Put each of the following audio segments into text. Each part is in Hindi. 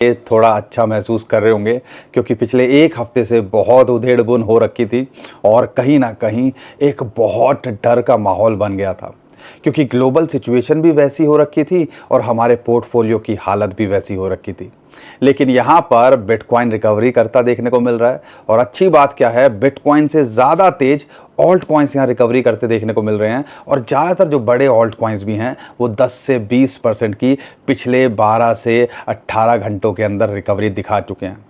ये थोड़ा अच्छा महसूस कर रहे होंगे क्योंकि पिछले एक हफ्ते से बहुत उधेड़-बुन हो रखी थी और कहीं न कहीं एक बहुत डर का माहौल बन गया था। क्योंकि ग्लोबल सिचुएशन भी वैसी हो रखी थी और हमारे पोर्टफोलियो की हालत भी वैसी हो रखी थी। लेकिन यहाँ पर बिटकॉइन रिकवरी करता देखने को मिल रहा है और अच्छी बात क्या है, बिटकॉइन से ज़्यादा तेज ऑल्ट कॉइन्स यहाँ रिकवरी करते देखने को मिल रहे हैं और ज़्यादातर जो बड़े ऑल्ट कॉइन्स भी हैं वो 10 से 20% की पिछले 12 से 18 घंटों के अंदर रिकवरी दिखा चुके हैं।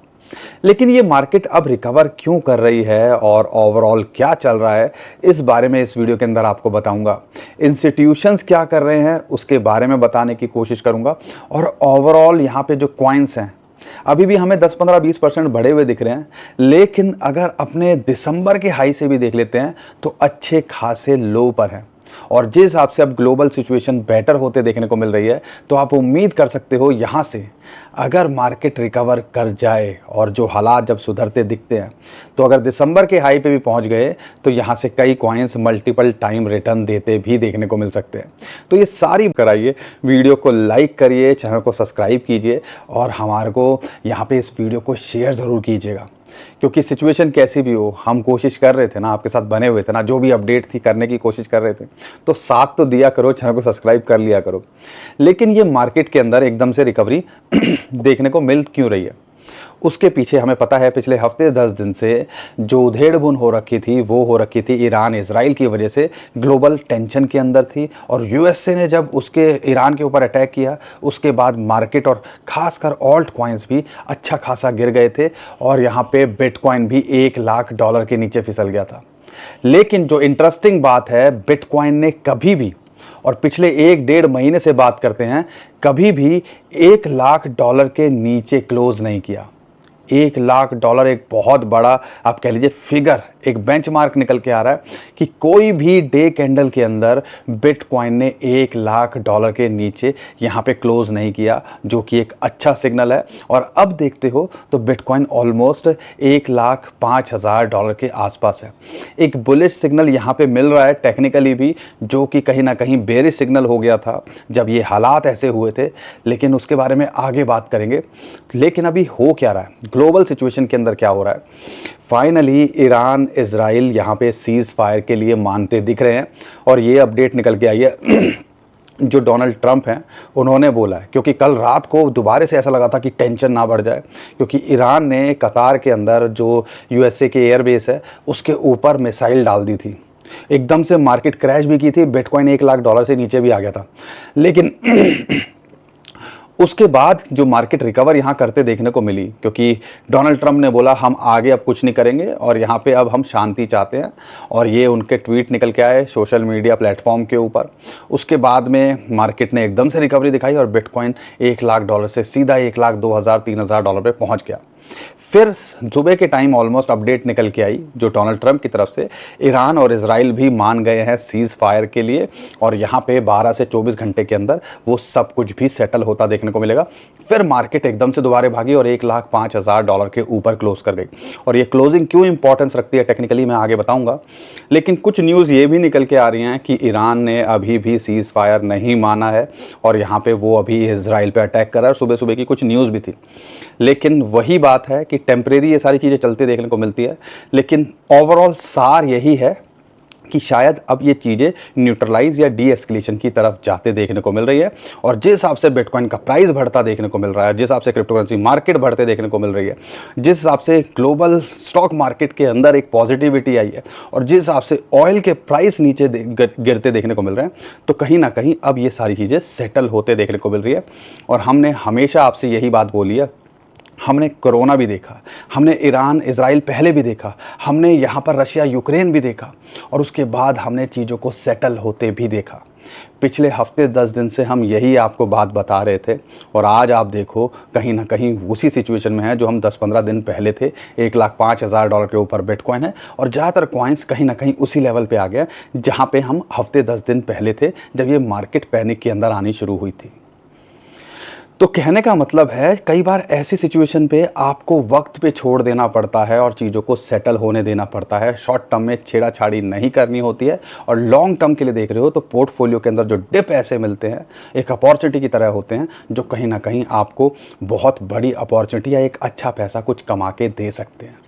लेकिन ये मार्केट अब रिकवर क्यों कर रही है और ओवरऑल क्या चल रहा है, इस बारे में इस वीडियो के अंदर आपको बताऊंगा। इंस्टीट्यूशंस क्या कर रहे हैं उसके बारे में बताने की कोशिश करूंगा और ओवरऑल यहाँ पे जो कॉइन्स हैं अभी भी हमें 10, 15, 20% बढ़े हुए दिख रहे हैं, लेकिन अगर अपने दिसंबर के हाई से भी देख लेते हैं तो अच्छे खासे लो पर हैं। और जिस हिसाब से अब ग्लोबल सिचुएशन बेटर होते देखने को मिल रही है तो आप उम्मीद कर सकते हो यहाँ से अगर मार्केट रिकवर कर जाए और जो हालात जब सुधरते दिखते हैं तो अगर दिसंबर के हाई पे भी पहुँच गए तो यहाँ से कई कॉइन्स मल्टीपल टाइम रिटर्न देते भी देखने को मिल सकते हैं। तो ये सारी कराइए, वीडियो को लाइक करिए, चैनल को सब्सक्राइब कीजिए और हमारे को यहाँ पे इस वीडियो को शेयर ज़रूर कीजिएगा। क्योंकि सिचुएशन कैसी भी हो हम कोशिश कर रहे थे ना, आपके साथ बने हुए थे ना, जो भी अपडेट थी करने की कोशिश कर रहे थे, तो साथ तो दिया करो, चैनल को सब्सक्राइब कर लिया करो। लेकिन ये मार्केट के अंदर एकदम से रिकवरी देखने को मिल क्यों रही है, उसके पीछे हमें पता है पिछले हफ्ते 10 दिन से जो उधेड़-बुन हो रखी थी वो हो रखी थी ईरान इजराइल की वजह से, ग्लोबल टेंशन के अंदर थी और यूएसए ने जब उसके ईरान के ऊपर अटैक किया उसके बाद मार्केट और खासकर ऑल्ट कॉइन्स भी अच्छा खासा गिर गए थे और यहाँ पे बिटकॉइन भी $1,00,000 के नीचे फिसल गया था। लेकिन जो इंटरेस्टिंग बात है, बिटकॉइन ने कभी भी, और पिछले 1-1.5 महीने से बात करते हैं, कभी भी $1,00,000 के नीचे क्लोज नहीं किया। $1,00,000 एक बहुत बड़ा आप कह लीजिए फिगर, एक बेंचमार्क निकल के आ रहा है कि कोई भी डे कैंडल के अंदर बिटकॉइन ने $1,00,000 के नीचे यहाँ पे क्लोज नहीं किया, जो कि एक अच्छा सिग्नल है। और अब देखते हो तो बिटकॉइन ऑलमोस्ट $1,05,000 के आसपास है। एक बुलिश सिग्नल यहाँ पे मिल रहा है टेक्निकली भी, जो कि कहीं ना कहीं बेरिश सिग्नल हो गया था जब ये हालात ऐसे हुए थे, लेकिन उसके बारे में आगे बात करेंगे। लेकिन अभी हो क्या रहा है, ग्लोबल सिचुएशन के अंदर क्या हो रहा है, फाइनली ईरान इजराइल यहाँ पे सीज फायर के लिए मानते दिख रहे हैं और ये अपडेट निकल के आई है जो डोनाल्ड ट्रंप हैं उन्होंने बोला है, क्योंकि कल रात को दोबारा से ऐसा लगा था कि टेंशन ना बढ़ जाए, क्योंकि ईरान ने कतार के अंदर जो यूएसए के एयरबेस है उसके ऊपर मिसाइल डाल दी थी। एकदम से मार्केट क्रैश भी की थी, बिटकॉइन $1,00,000 से नीचे भी आ गया था। लेकिन उसके बाद जो मार्केट रिकवर यहाँ करते देखने को मिली, क्योंकि डोनाल्ड ट्रंप ने बोला हम आगे अब कुछ नहीं करेंगे और यहाँ पे अब हम शांति चाहते हैं, और ये उनके ट्वीट निकल के आए सोशल मीडिया प्लेटफॉर्म के ऊपर। उसके बाद में मार्केट ने एकदम से रिकवरी दिखाई और बिटकॉइन $1,00,000 से सीधा 1,00,000, 2,000, $3,000 पे पहुँच गया। फिर सुबह के टाइम ऑलमोस्ट अपडेट निकल के आई जो डोनाल्ड ट्रंप की तरफ से, ईरान और इजराइल भी मान गए हैं सीज फायर के लिए और यहाँ पे 12 से 24 घंटे के अंदर वो सब कुछ भी सेटल होता देखने को मिलेगा। फिर मार्केट एकदम से दोबारा भागी और $1,05,000 के ऊपर क्लोज कर गई। और ये क्लोजिंग क्यों इंपॉर्टेंस रखती है टेक्निकली मैं आगे बताऊंगा। लेकिन कुछ न्यूज़ ये भी निकल के आ रही हैं कि ईरान ने अभी भी सीज फायर नहीं माना है और यहाँ पे वो अभी इजराइल पे अटैक कर रहा है। सुबह सुबह की कुछ न्यूज़ भी थी, लेकिन वही बात है कि टेम्परेरी ये सारी चीज़ें चलते देखने को मिलती है। लेकिन ओवरऑल सार यही है कि शायद अब ये चीज़ें न्यूट्रलाइज या डी एस्केलेशन की तरफ जाते देखने को मिल रही है। और जिस हिसाब से बिटकॉइन का प्राइस बढ़ता देखने को मिल रहा है, जिस हिसाब से क्रिप्टो करेंसी मार्केट बढ़ते देखने को मिल रही है, जिस हिसाब से ग्लोबल स्टॉक मार्केट के अंदर एक पॉजिटिविटी आई है और जिस हिसाब से ऑयल के प्राइस नीचे गिरते देखने को मिल रहे हैं, तो कहीं ना कहीं अब ये सारी चीज़ें सेटल होते देखने को मिल रही है। और हमने हमेशा आपसे यही बात बोली है, हमने कोरोना भी देखा, हमने ईरान इजराइल पहले भी देखा, हमने यहाँ पर रशिया यूक्रेन भी देखा और उसके बाद हमने चीज़ों को सेटल होते भी देखा। पिछले हफ्ते 10 दिन से हम यही आपको बात बता रहे थे और आज आप देखो कहीं ना कहीं उसी सिचुएशन में है जो हम 10-15 दिन पहले थे। $1,05,000 के ऊपर बिटकॉइन है और ज़्यादातर कॉइन्स कहीं ना कहीं उसी लेवल पे आ गया जहाँ पे हम हफ्ते 10 दिन पहले थे जब ये मार्केट पैनिक के अंदर आनी शुरू हुई थी। तो कहने का मतलब है कई बार ऐसी सिचुएशन पे आपको वक्त पे छोड़ देना पड़ता है और चीज़ों को सेटल होने देना पड़ता है। शॉर्ट टर्म में छेड़ाछाड़ी नहीं करनी होती है और लॉन्ग टर्म के लिए देख रहे हो तो पोर्टफोलियो के अंदर जो डिप ऐसे मिलते हैं एक अपॉर्चुनिटी की तरह होते हैं, जो कहीं ना कहीं आपको बहुत बड़ी अपॉर्चुनिटी या एक अच्छा पैसा कुछ कमा के दे सकते हैं।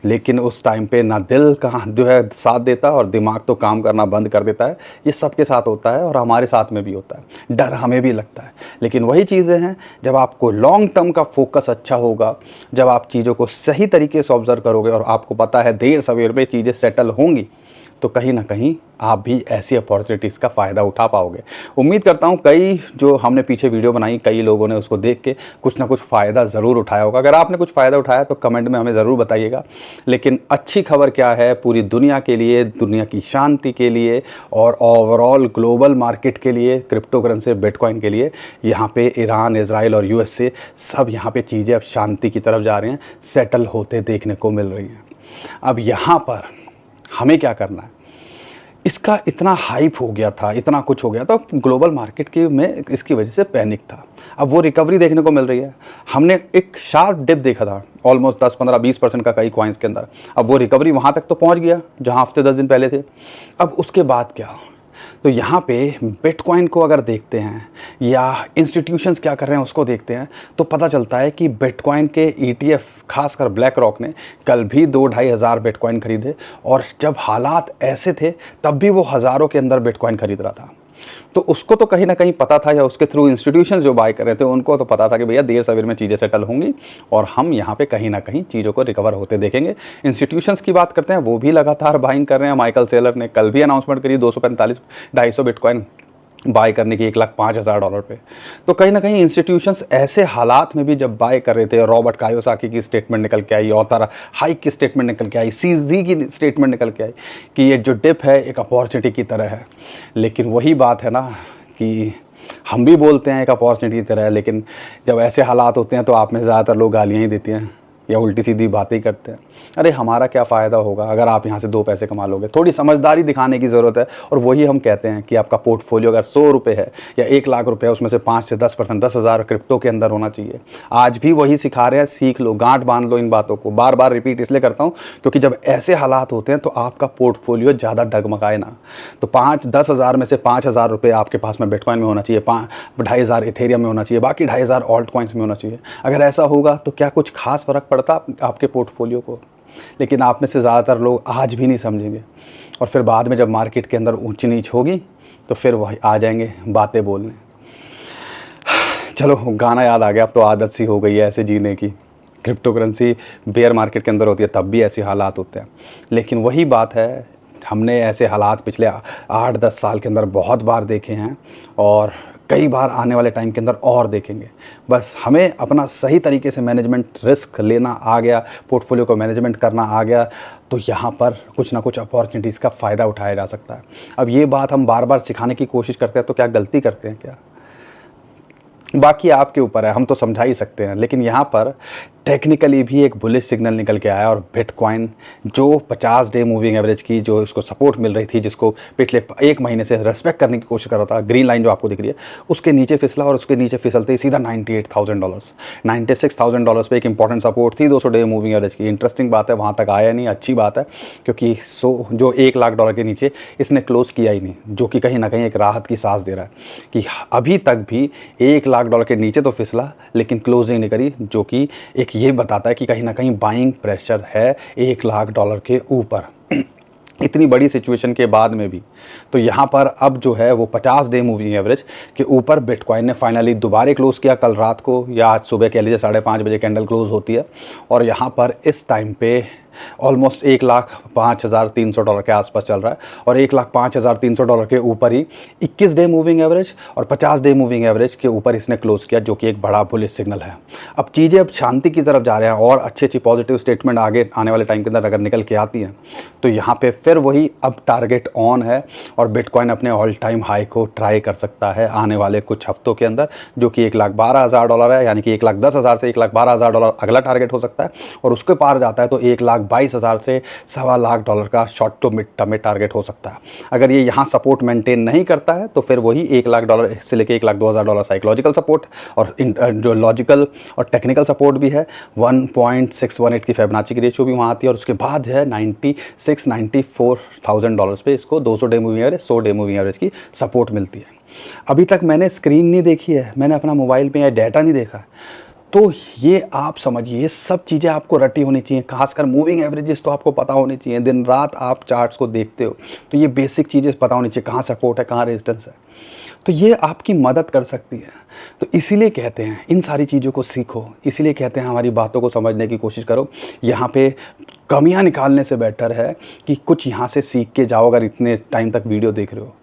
लेकिन उस टाइम पे ना दिल का जो है साथ देता और दिमाग तो काम करना बंद कर देता है। ये सबके साथ होता है और हमारे साथ में भी होता है, डर हमें भी लगता है। लेकिन वही चीज़ें हैं, जब आपको लॉन्ग टर्म का फोकस अच्छा होगा, जब आप चीज़ों को सही तरीके से ऑब्जर्व करोगे और आपको पता है देर सवेर में चीज़ें सेटल होंगी, तो कहीं ना कहीं आप भी ऐसी अपॉर्चुनिटीज़ का फ़ायदा उठा पाओगे। उम्मीद करता हूँ कई जो हमने पीछे वीडियो बनाई, कई लोगों ने उसको देख के कुछ ना कुछ फ़ायदा ज़रूर उठाया होगा। अगर आपने कुछ फ़ायदा उठाया तो कमेंट में हमें ज़रूर बताइएगा। लेकिन अच्छी खबर क्या है पूरी दुनिया के लिए, दुनिया की शांति के लिए और ओवरऑल ग्लोबल मार्केट के लिए, क्रिप्टो करेंसी बिटकॉइन के लिए, यहाँ पे ईरान, इजराइल और यूएसए सब यहाँ पे चीज़ें अब शांति की तरफ जा रहे हैं, सेटल होते देखने को मिल रही हैं। अब यहाँ पर हमें क्या करना है? इसका इतना हाइप हो गया था, इतना कुछ हो गया था ग्लोबल मार्केट की में, इसकी वजह से पैनिक था। अब वो रिकवरी देखने को मिल रही है। हमने एक शार्प डिप देखा था ऑलमोस्ट 10, 15, 20% का कई कॉइन्स के अंदर। अब वो रिकवरी वहाँ तक तो पहुँच गया जहाँ हफ्ते 10 दिन पहले थे। अब उसके बाद क्या? तो यहाँ पे बिटकॉइन को अगर देखते हैं या इंस्टीट्यूशंस क्या कर रहे हैं उसको देखते हैं, तो पता चलता है कि बिटकॉइन के ETF खासकर ब्लैक रॉक ने कल भी 2-2.5 हज़ार बिटकॉइन खरीदे और जब हालात ऐसे थे तब भी वो हज़ारों के अंदर बिटकॉइन खरीद रहा था। तो उसको तो कहीं ना कहीं पता था, या उसके थ्रू इंस्टीट्यूशंस जो बाय कर रहे थे उनको तो पता था कि भैया देर सवेर में चीज़ें सेटल होंगी और हम यहाँ पे कहीं ना कहीं चीज़ों को रिकवर होते देखेंगे। इंस्टीट्यूशंस की बात करते हैं, वो भी लगातार बाइंग कर रहे हैं। माइकल सेलर ने कल भी अनाउंसमेंट करी 245-250 बिटकॉइन बाय करने की $1,05,000 पे। तो कहीं ना कहीं इंस्टीट्यूशंस ऐसे हालात में भी जब बाय कर रहे थे, रॉबर्ट कायोसाकी की स्टेटमेंट निकल के आई, ऑथर हाइक की स्टेटमेंट निकल के आई, CZ की स्टेटमेंट निकल के आई कि ये जो डिप है एक अपॉर्चुनिटी की तरह है। लेकिन वही बात है ना कि हम भी बोलते हैं एक अपॉर्चुनिटी की तरह है, लेकिन जब ऐसे हालात होते हैं तो आप में ज़्यादातर लोग गालियाँ ही देते हैं या उल्टी सीधी बातें ही करते हैं। अरे हमारा क्या फ़ायदा होगा अगर आप यहाँ से 2 पैसे कमा लोगे? थोड़ी समझदारी दिखाने की ज़रूरत है। और वही हम कहते हैं कि आपका पोर्टफोलियो अगर 100 रुपये है या 1 लाख रुपये है, उसमें से 5 से 10%, 10,000 क्रिप्टो के अंदर होना चाहिए। आज भी वही सिखा रहे हैं, सीख लो, गांठ बांध लो इन बातों को। बार बार रिपीट इसलिए करता हूँ क्योंकि जब ऐसे हालात होते हैं तो आपका पोर्टफोलियो ज़्यादा डगमगाए ना। तो 5-10 हज़ार में से 5,000 रुपये आपके पास में बिटकॉइन में होना चाहिए, 2,500 इथेरियम में होना चाहिए, बाकी 2,500 ऑल्ट कॉइन्स में होना चाहिए। अगर ऐसा होगा तो क्या कुछ खास फ़र्क पड़ता आपके पोर्टफोलियो को? लेकिन आप में से ज़्यादातर लोग आज भी नहीं समझेंगे और फिर बाद में जब मार्केट के अंदर ऊंच नीच होगी तो फिर वही आ जाएंगे बातें बोलने। चलो गाना याद आ गया, अब तो आदत सी हो गई है ऐसे जीने की। क्रिप्टो करेंसी बेयर मार्केट के अंदर होती है तब भी ऐसे हालात होते हैं। लेकिन वही बात है, हमने ऐसे हालात पिछले 8-10 साल के अंदर बहुत बार देखे हैं और कई बार आने वाले टाइम के अंदर और देखेंगे। बस हमें अपना सही तरीके से मैनेजमेंट, रिस्क लेना आ गया, पोर्टफोलियो को मैनेजमेंट करना आ गया, तो यहाँ पर कुछ ना कुछ अपॉर्चुनिटीज़ का फ़ायदा उठाया जा सकता है। अब ये बात हम बार बार सिखाने की कोशिश करते हैं तो क्या गलती करते हैं क्या? बाकी आपके ऊपर है, हम तो समझा ही सकते हैं। लेकिन यहाँ पर टेक्निकली भी एक बुलिश सिग्नल निकल के आया और बिटकॉइन जो 50 डे मूविंग एवरेज की जो इसको सपोर्ट मिल रही थी, जिसको पिछले 1 महीने से रेस्पेक्ट करने की कोशिश कर रहा था, ग्रीन लाइन जो आपको दिख रही है, उसके नीचे फिसला और उसके नीचे फिसलते ही सीधा $98,000, $96,000 पे एक इंपॉर्टेंट सपोर्ट थी 200 डे मूविंग एवरेज की। इंटरेस्टिंग बात है, वहाँ तक आया नहीं, अच्छी बात है, क्योंकि जो $1,00,000 के नीचे इसने क्लोज़ किया ही नहीं, जो कि कहीं ना कहीं एक राहत की सांस दे रहा है कि अभी तक भी $1,00,000 के नीचे तो फिसला लेकिन क्लोजिंग नहीं करी, जो कि एक ये बताता है कि कहीं ना कहीं बाइंग प्रेशर है $1,00,000 के ऊपर इतनी बड़ी सिचुएशन के बाद में भी। तो यहाँ पर अब जो है वो 50 डे मूविंग एवरेज के ऊपर बिटकॉइन ने फाइनली दोबारा क्लोज़ किया कल रात को, या आज सुबह कह लीजिए 5:30 बजे कैंडल क्लोज़ होती है। और यहाँ पर इस टाइम पे ऑलमोस्ट $1,05,300 के आसपास चल रहा है और $1,05,300 के ऊपर ही 21 डे मूविंग एवरेज और 50 डे मूविंग एवरेज के ऊपर इसने क्लोज़ किया, जो कि एक बड़ा बुलिश सिग्नल है। अब चीज़ें अब शांति की तरफ जा रहे हैं और अच्छी पॉजिटिव स्टेटमेंट आगे आने वाले टाइम के अंदर अगर निकल के आती हैं तो यहाँ पे फिर वही अब टारगेट ऑन है और बिटकॉइन अपने ऑल टाइम हाई को ट्राई कर सकता है आने वाले कुछ हफ्तों के अंदर, जो कि $1,12,000 है। यानी कि $1,10,000 से $1,12,000 अगला टारगेट हो सकता है और उसके पार जाता है तो 1,22,000 से $1,25,000 का शॉर्ट टू मिड टर्म में टारगेट हो सकता है। अगर ये यहाँ सपोर्ट मेंटेन नहीं करता है तो फिर वही $1,00,000 से लेकर $1,02,000 साइकोलॉजिकल सपोर्ट और जो लॉजिकल और टेक्निकल सपोर्ट भी है 1.618 की फिबोनाची की रेशियो भी वहाँ आती है, और उसके बाद है $94,000 पे इसको 200 day moving average 100 day moving average की सपोर्ट मिलती है। अभी तक मैंने स्क्रीन नहीं देखी है, मैंने अपना मोबाइल में या डाटा नहीं देखा है, तो ये आप समझिए ये सब चीज़ें आपको रटी होनी चाहिए। खासकर मूविंग एवरेजेस तो आपको पता होनी चाहिए, दिन रात आप चार्ट्स को देखते हो तो ये बेसिक चीज़ें पता होनी चाहिए, कहाँ सपोर्ट है कहाँ रेजिस्टेंस है, तो ये आपकी मदद कर सकती है। तो इसीलिए कहते हैं इन सारी चीज़ों को सीखो, इसीलिए कहते हैं हमारी बातों को समझने की कोशिश करो। यहाँ पे कमियाँ निकालने से बेटर है कि कुछ यहाँ से सीख के जाओ, अगर इतने टाइम तक वीडियो देख रहे हो,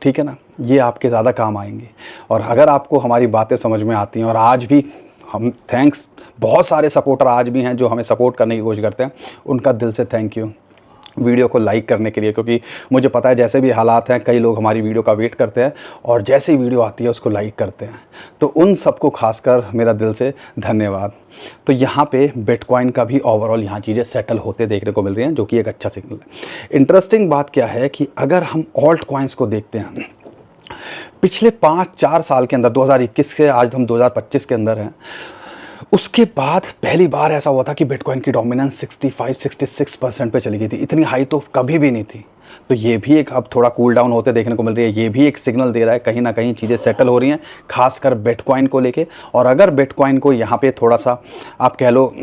ठीक है ना, ये आपके ज़्यादा काम आएंगे। और अगर आपको हमारी बातें समझ में आती हैं, और आज भी हम थैंक्स, बहुत सारे सपोर्टर आज भी हैं जो हमें सपोर्ट करने की कोशिश करते हैं, उनका दिल से थैंक यू वीडियो को लाइक करने के लिए, क्योंकि मुझे पता है जैसे भी हालात हैं कई लोग हमारी वीडियो का वेट करते हैं और जैसे ही वीडियो आती है उसको लाइक करते हैं, तो उन सबको खासकर मेरा दिल से धन्यवाद। तो यहाँ पे बिटकॉइन का भी ओवरऑल यहाँ चीज़ें सेटल होते देखने को मिल रही हैं, जो कि एक अच्छा सिग्नल है। इंटरेस्टिंग बात क्या है कि अगर हम ऑल्ट कॉइन्स को देखते हैं पिछले 5-4 साल के अंदर, 2021 से आज हम 2025 के अंदर हैं, उसके बाद पहली बार ऐसा हुआ था कि बिटकॉइन की डोमिनेंस 65-66% पे चली गई थी। इतनी हाई तो कभी भी नहीं थी। तो ये भी एक अब थोड़ा कूल डाउन होते देखने को मिल रही है, ये भी एक सिग्नल दे रहा है कहीं ना कहीं चीज़ें सेटल हो रही हैं, खासकर बिटकॉइन को लेके। और अगर बिटकॉइन को यहाँ पे थोड़ा सा आप कह लो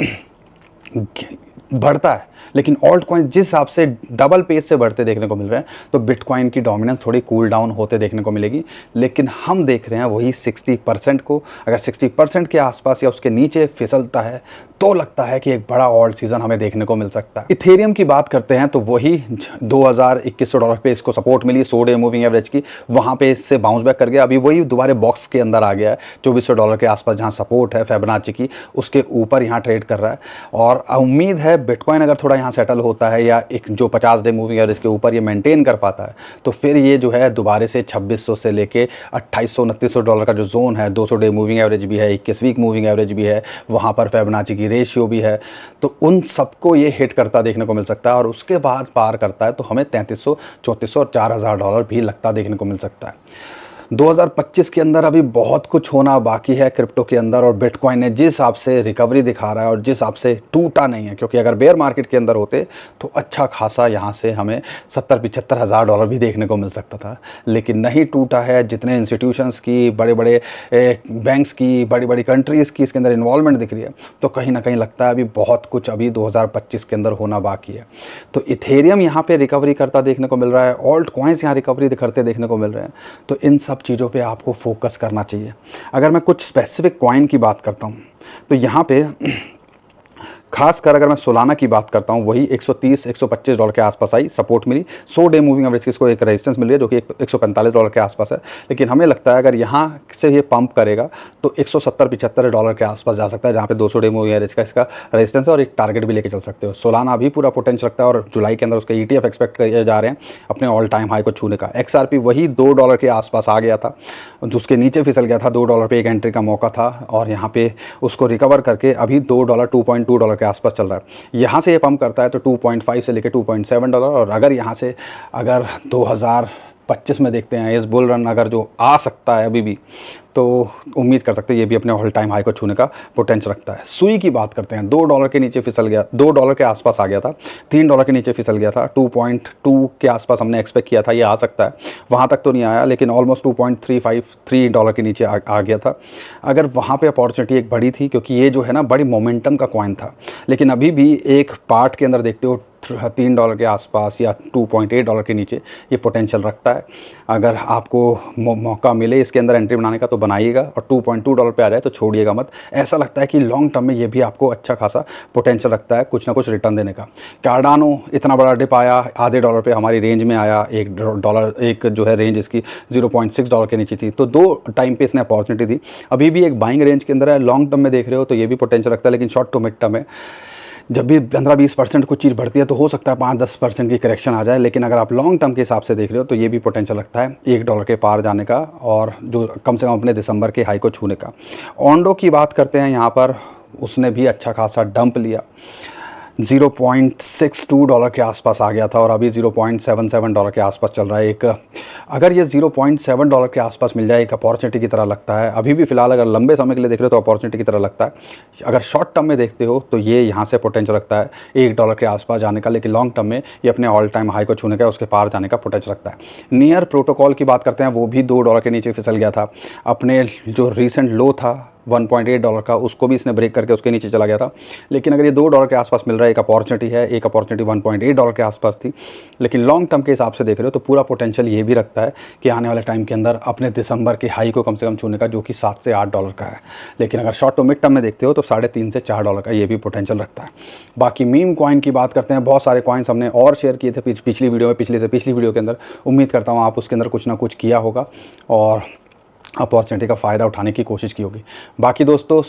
बढ़ता है, लेकिन ऑल्ट कॉइन जिस हिसाब से डबल पेज से बढ़ते देखने को मिल रहे हैं, तो बिटकॉइन की डोमिनेंस थोड़ी कूल डाउन होते देखने को मिलेगी। लेकिन हम देख रहे हैं वही 60% को, अगर 60% के आसपास या उसके नीचे फिसलता है तो लगता है कि एक बड़ा ऑल्ट सीजन हमें देखने को मिल सकता है। इथेरियम की बात करते हैं तो वही $2,2100 पे इसको सपोर्ट मिली 100 डे मूविंग एवरेज की, वहाँ पे इससे बाउंस बैक कर गया, अभी वही दोबारा बॉक्स के अंदर आ गया है $2,400 के आसपास, जहाँ सपोर्ट है फिबोनाची की उसके ऊपर यहाँ ट्रेड कर रहा है। और उम्मीद है बिटकॉइन अगर थोड़ा यहाँ सेटल होता है या एक जो 50 डे मूविंग एवरेज के ऊपर ये मेंटेन कर पाता है, तो फिर ये जो है दोबारा से 2600 से लेके $2,800-$2,900 का जो जोन है, 200 डे मूविंग एवरेज भी है, 21 वीक मूविंग एवरेज भी है, वहाँ पर फिबोनाची की रेशियो भी है, तो उन सबको ये हिट करता देखने को मिल सकता है। और उसके बाद पार करता है तो हमें $3,300, $3,400 और $4,000 भी लगता देखने को मिल सकता है। 2025 के अंदर अभी बहुत कुछ होना बाकी है क्रिप्टो के अंदर, और बिटकॉइन ने जिस हिसाब से रिकवरी दिखा रहा है और जिस हिसाब से टूटा नहीं है, क्योंकि अगर बेयर मार्केट के अंदर होते तो अच्छा खासा यहाँ से हमें $70,000-75,000 हज़ार भी देखने को मिल सकता था, लेकिन नहीं टूटा है। जितने इंस्टीट्यूशंस की, बड़े बड़े बैंक्स की, बड़ी बड़ी कंट्रीज़ की इसके अंदर इन्वॉल्वमेंट दिख रही है, तो कहीं ना कहीं लगता है अभी बहुत कुछ अभी 2025 के अंदर होना बाकी है। तो इथेरियम यहाँ पे रिकवरी करता देखने को मिल रहा है, ऑल्ट कॉइन्स यहाँ रिकवरी करते देखने को मिल रहे हैं, तो इन सब चीज़ों पे आपको फोकस करना चाहिए। अगर मैं कुछ स्पेसिफिक कॉइन की बात करता हूँ तो यहाँ पे खासकर अगर मैं सोलाना की बात करता हूँ, वही $130-125 के आसपास आई, सपोर्ट मिली। 100 डे मूविंग एवरेज की इसको एक रेजिस्टेंस मिल रही है जो कि $145 के आसपास है, लेकिन हमें लगता है अगर यहाँ से ये पंप करेगा तो $170-75 के आसपास जा सकता है, जहाँ पे 200 डे मूविंग एवरेज का इसका रेजिस्टेंस है, और एक टारगेट भी लेके चल सकते हो। सोलाना अभी पूरा पोटेंशियल रखता है, और जुलाई के अंदर उसका ETF एक्सपेक्ट किए जा रहे हैं अपने ऑल टाइम हाई को छूने का। XRP वही $2 के आसपास आ गया था, उसके नीचे फिसल गया था, $2 पे एक एंट्री का मौका था, और यहाँ पे उसको रिकवर करके अभी $2.2.2 के आसपास चल रहा है। यहाँ से ये पंप करता है तो 2.5 से लेकर $2.7, और अगर यहाँ से अगर 2025 में देखते हैं इस बुल रन अगर जो आ सकता है अभी भी, तो उम्मीद कर सकते हैं ये भी अपने ऑल टाइम हाई को छूने का पोटेंशियल रखता है। सुई की बात करते हैं, $2 के नीचे फिसल गया, $2 के आसपास आ गया था, $3 के नीचे फिसल गया था, 2.2 के आसपास हमने एक्सपेक्ट किया था ये आ सकता है, वहाँ तक तो नहीं आया, लेकिन ऑलमोस्ट $2.3 के नीचे आ गया था। अगर वहाँ पे अपॉर्चुनिटी एक बड़ी थी, क्योंकि ये जो है ना बड़ी मोमेंटम का कॉइन था, लेकिन अभी भी एक पार्ट के अंदर देखते हो $3 के आसपास या $2.8 के नीचे ये पोटेंशियल रखता है। अगर आपको मौका मिले इसके अंदर एंट्री बनाने का तो बनाइएगा, और $2.2 पे आ जाए तो छोड़िएगा मत। ऐसा लगता है कि लॉन्ग टर्म में ये भी आपको अच्छा खासा पोटेंशियल रखता है कुछ ना कुछ रिटर्न देने का। कार्डानो इतना बड़ा डिप आया, आधे डॉलर पे हमारी रेंज में आया, $1 एक जो है रेंज इसकी $0.6 के नीचे थी, तो 2 टाइम पे इसने अपॉर्चुनिटी दी। अभी भी एक बाइंग रेंज के अंदर है, लॉन्ग टर्म में देख रहे हो तो ये भी पोटेंशियल रखता है, लेकिन शॉर्ट टू मिड टर्म में जब भी 15-20% कुछ चीज़ बढ़ती है तो हो सकता है 5-10% की करेक्शन आ जाए, लेकिन अगर आप लॉन्ग टर्म के हिसाब से देख रहे हो तो ये भी पोटेंशियल रखता है $1 के पार जाने का, और जो कम से कम अपने दिसंबर के हाई को छूने का। ओंडो की बात करते हैं, यहाँ पर उसने भी अच्छा खासा डंप लिया। $0.62 के आसपास आ गया था और अभी $0.77 के आसपास चल रहा है। एक अगर ये $0.7 के आसपास मिल जाए एक अपॉर्चुनिटी की तरह लगता है। अभी भी फ़िलहाल अगर लंबे समय के लिए देख रहे हो तो अपॉर्चुनिटी की तरह लगता है। अगर शॉर्ट टर्म में देखते हो तो ये यहाँ से पोटेंशियल रखता है $1 के आसपास जाने का, लेकिन लॉन्ग टर्म में ये अपने ऑल टाइम हाई को छूने का, उसके पार जाने का पोटेंशियल रखता है। नियर प्रोटोकॉल की बात करते हैं, वो भी $2 के नीचे फिसल गया था। अपने जो रिसेंट लो था $1.8 का, उसको भी इसने ब्रेक करके उसके नीचे चला गया था। लेकिन अगर ये $2 के आसपास मिल रहा है, एक अपॉर्चुनिटी है, एक अपॉर्चुनिटी $1.8 के आसपास थी। लेकिन लॉन्ग टर्म के हिसाब से देख रहे हो तो पूरा पोटेंशियल ये भी रखता है कि आने वाले टाइम के अंदर अपने दिसंबर के हाई को कम से कम छूने का, जो कि $7 से $8 का है। लेकिन अगर शॉर्ट टू मिड टर्म में देखते हो तो $3.5 से $4 का ये भी पोटेंशियल रखता है। बाकी मीम कॉइन की बात करते हैं, बहुत सारे कॉइन्स हमने और शेयर किए थे पिछली वीडियो में, पिछले से पिछली वीडियो के अंदर। उम्मीद करता हूँ आप उसके अंदर कुछ ना कुछ किया होगा और अपॉर्चुनिटी का फ़ायदा उठाने की कोशिश की होगी। बाकी दोस्तों